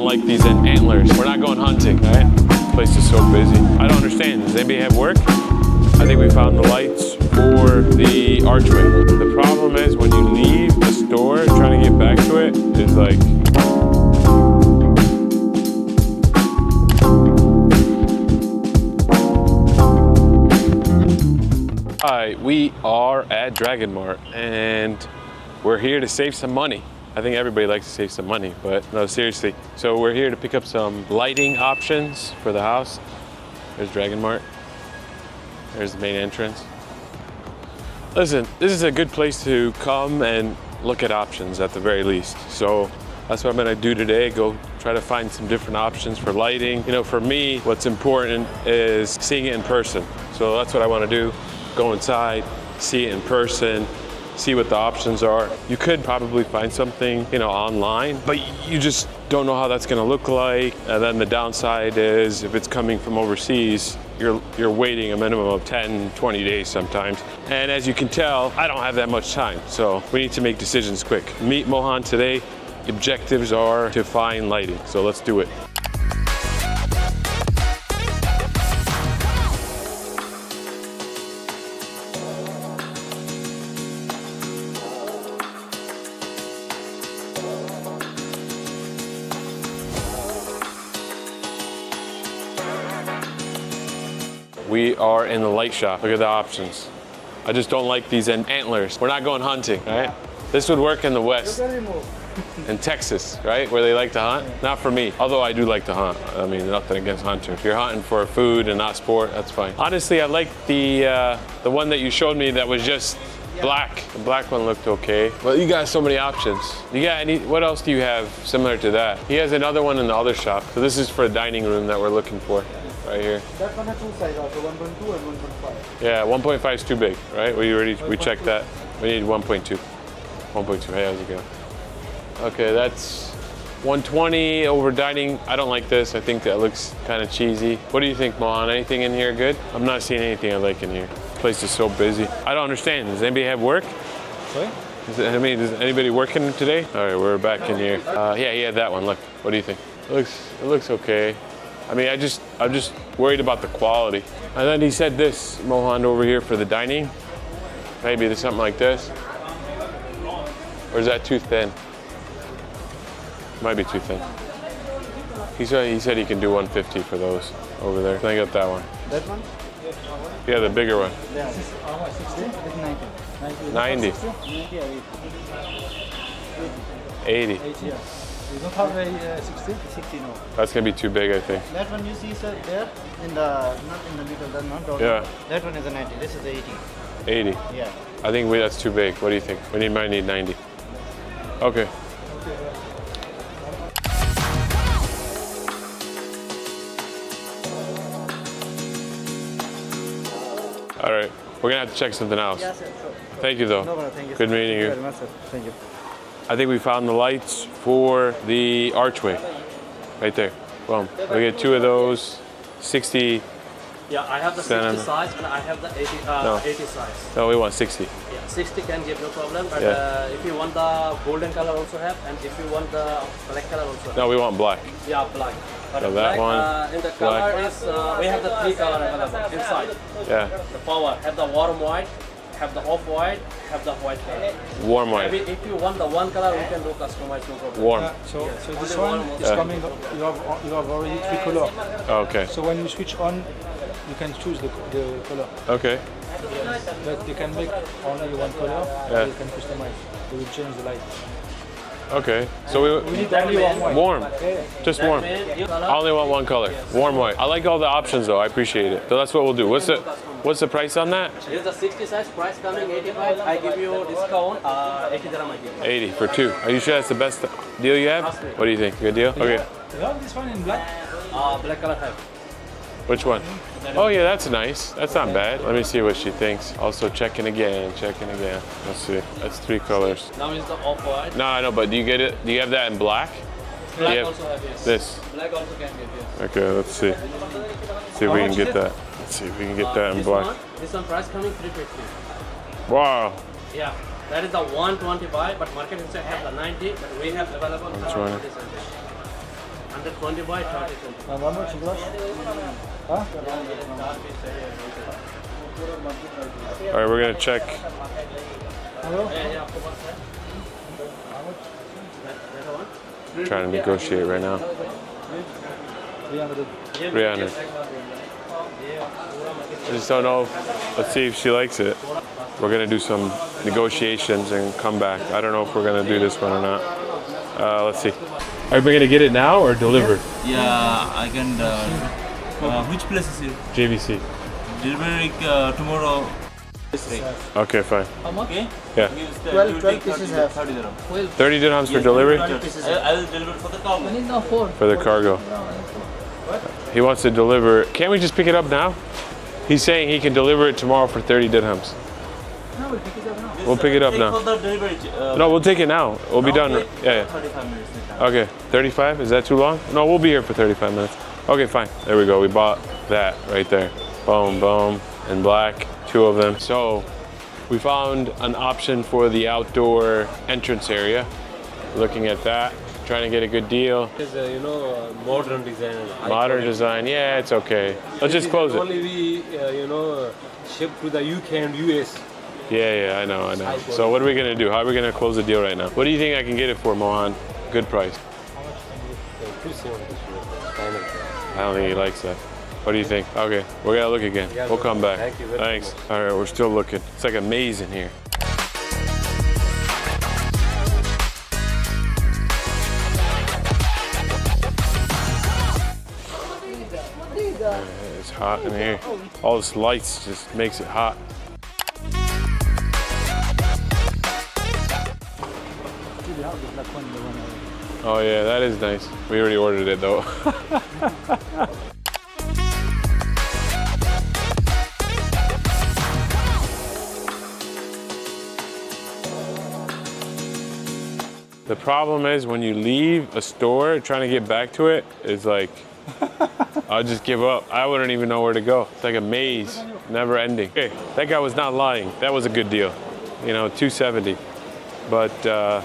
like these antlers. We're not going hunting, right? This place is so busy. I don't understand. Does anybody have work? I think we found the lights for the archway. The problem is when you leave the store, trying to get back to it is like... Hi, we are at Dragon Mart and we're here to save some money. I think everybody likes to save some money, but no, seriously. So we're here to pick up some lighting options for the house. There's Dragon Mart. There's the main entrance. Listen, this is a good place to come and look at options at the very least. So that's what I'm gonna do today, go try to find some different options for lighting. You know, for me, what's important is seeing it in person. So that's what I wanna do, go inside, see it in person, see what the options are. You could probably find something, you know, online, but you just don't know how that's gonna look like. And then the downside is if it's coming from overseas, you're waiting a minimum of 10, 20 days sometimes. And as you can tell, I don't have that much time. So we need to make decisions quick. Meet Mohan today. Objectives are to find lighting. So let's do it. We are in the light shop. Look at the options. I just don't like these antlers. We're not going hunting, right? This would work in the West, in Texas, right? Where they like to hunt. Not for me, although I do like to hunt. I mean, nothing against hunting. If you're hunting for food and not sport, that's fine. Honestly, I like the one that you showed me that was just black. The black one looked okay. Well, you got so many options. You got any, what else do you have similar to that? He has another one in the other shop. So this is for a dining room that we're looking for. Right here. That one has two sizes also, 1.2 and 1.5. Yeah, 1.5 is too big, right? We checked that. We need 1.2. 1.2, hey, how's it going? Okay, that's 120 over dining. I don't like this. I think that looks kind of cheesy. What do you think, Mohan? Anything in here good? I'm not seeing anything I like in here. This place is so busy. I don't understand. Does anybody have work? Sorry? Is anybody working today? All right, we're back in here. Yeah, he had that one. Look, what do you think? It looks okay. I mean, I'm just worried about the quality. And then he said this, Mohan, over here for the dining. Maybe there's something like this. Or is that too thin? Might be too thin. He said he can do 150 for those over there. I got that one. That one? Yeah, the bigger one. Yeah. 60? 90. 80. 80, yeah. You don't have a 60? 60, no. That's gonna be too big, I think. That one you see, sir, there, not in the middle, that one. Yeah. That one is a 90, this is a 80. 80? Yeah. I think that's too big. What do you think? We might need 90. Okay. All right, we're gonna have to check something else. Yes, sir, sure. Thank you, though. No problem, thank you. Good meeting you. Thank you very much, sir. Thank you. I think we found the lights for the archway. Right there. Boom. We get two of those. 60. Yeah, I have the 60 size and I have the 80 size. No, we want 60. Yeah, 60 can give no problem, but Yeah. If you want the golden color also have, and if you want the black color also have. No, we want black. Yeah, black. But So that black, one, in the black. color is, we have the three color available inside. Yeah. The power, have the warm white, have the off white, have the white color. Warm Maybe white. if you want the one color, we can do customize, no problem. Warm. So this Only one one is Yeah. coming, you have already three color. Okay. So when you switch on, you can choose the color. Okay. But you can make only one color, Yeah. or you can customize. You will change the light. Okay. So We need only one white. warm. Yeah. Just warm. I only want one color. Warm white. I like all the options though. I appreciate it. So that's what we'll do. What's the price on that? Here's the 60 size, price coming 85. I give you discount, 80 dirham I give you. 80 for two. Are you sure that's the best deal you have? What do you think? Good deal? Okay. You have this one in black? Black color have. Which one? Oh yeah, that's nice. That's not bad. Let me see what she thinks. Also checking again. Let's see. That's three colors. Now is the off-white. No, I know, but do you get it? Do you have that in black? Black Yeah. also have, yes. This. Black also can get, yes. Okay, let's see. See if we can get that. Let's see if we can get that in black. This one price coming 350. Wow. Yeah, that is the 125, but market inside have the 90, but we have available. 120. 120 by 30 centimeters. One more glass. Huh? All right, we're gonna check. Hello? Trying to negotiate right now. 300. I just don't know. Let's see if she likes it. We're gonna do some negotiations and come back. I don't know if we're gonna do this one or not. Let's see. Are we gonna get it now or delivered? Yeah, I can. Which place is it? JVC. Delivery tomorrow. Okay, fine. Okay. Yeah. 12 pieces have. 30 dirham. 30 dirhams for delivery Pieces have. I will deliver for the car. for the cargo. He wants to deliver. Can't we just pick it up now? He's saying he can deliver it tomorrow for 30 dirhams. No, we'll pick it up now. We'll pick it up Take now. For the delivery. No, we'll take it now. We'll be done. Okay. Yeah, yeah. 35 minutes. Okay, 35? Is that too long? No, we'll be here for 35 minutes. Okay, fine. There we go. We bought that right there. Boom, boom, in black. 2 of them. So we found an option for the outdoor entrance area. Looking at that, trying to get a good deal. It's modern design. Modern design, yeah, it's okay. Let's just close it. Only we, ship to the UK and US. Yeah, I know. So what are we gonna do? How are we gonna close the deal right now? What do you think I can get it for, Mohan? Good price. I don't think he likes that. What do you think? Okay, we're gonna look again. We'll come back. Thank you very Thanks. All right, we're still looking. It's like a maze in here. It's hot in here. All this lights just makes it hot. Oh yeah, that is nice. We already ordered it though. The problem is when you leave a store, trying to get back to it is like, I'll just give up. I wouldn't even know where to go. It's like a maze, never ending. Okay, that guy was not lying. That was a good deal. You know, 270. But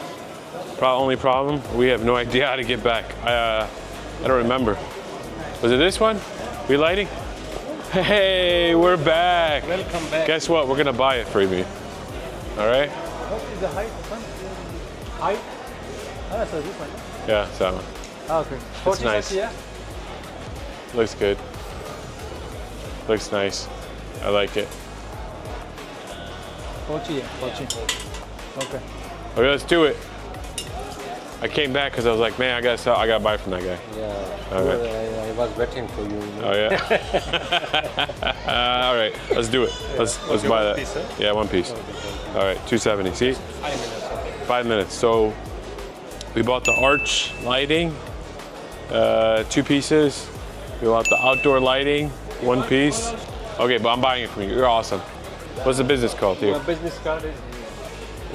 only problem, we have no idea how to get back. I don't remember. Was it this one? We lighting? Hey, we're back. Welcome back. Guess what? We're gonna buy it for you. All right? What is the height? Height? Ah, so this one. Yeah, it's that one. Ah, okay. It's nice. Looks good. Looks nice. I like it. 40. Okay. Okay, let's do it. I came back because I was like, man, I gotta buy from that guy. Yeah. Okay. I was waiting for you. Oh yeah. All right, let's do it. Let's buy that. piece, huh? Yeah, 1 piece. All right, 270. See? 5 minutes. 5 minutes. So we bought the arch lighting, 2 pieces. We bought the outdoor lighting, 1 piece. Okay, but I'm buying it from you. You're awesome. What's the business called here? My business card is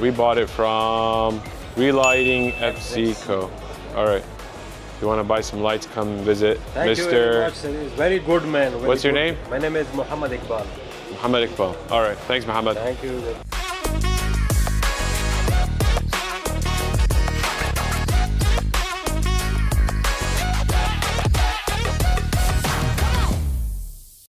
We bought it from Relighting FC Co. All right. If you want to buy some lights, come visit Thank you very much. Sir. He's very good man. Very What's your good. name? My name is Muhammad Iqbal. Muhammad Iqbal. All right. Thanks, Muhammad. Thank you.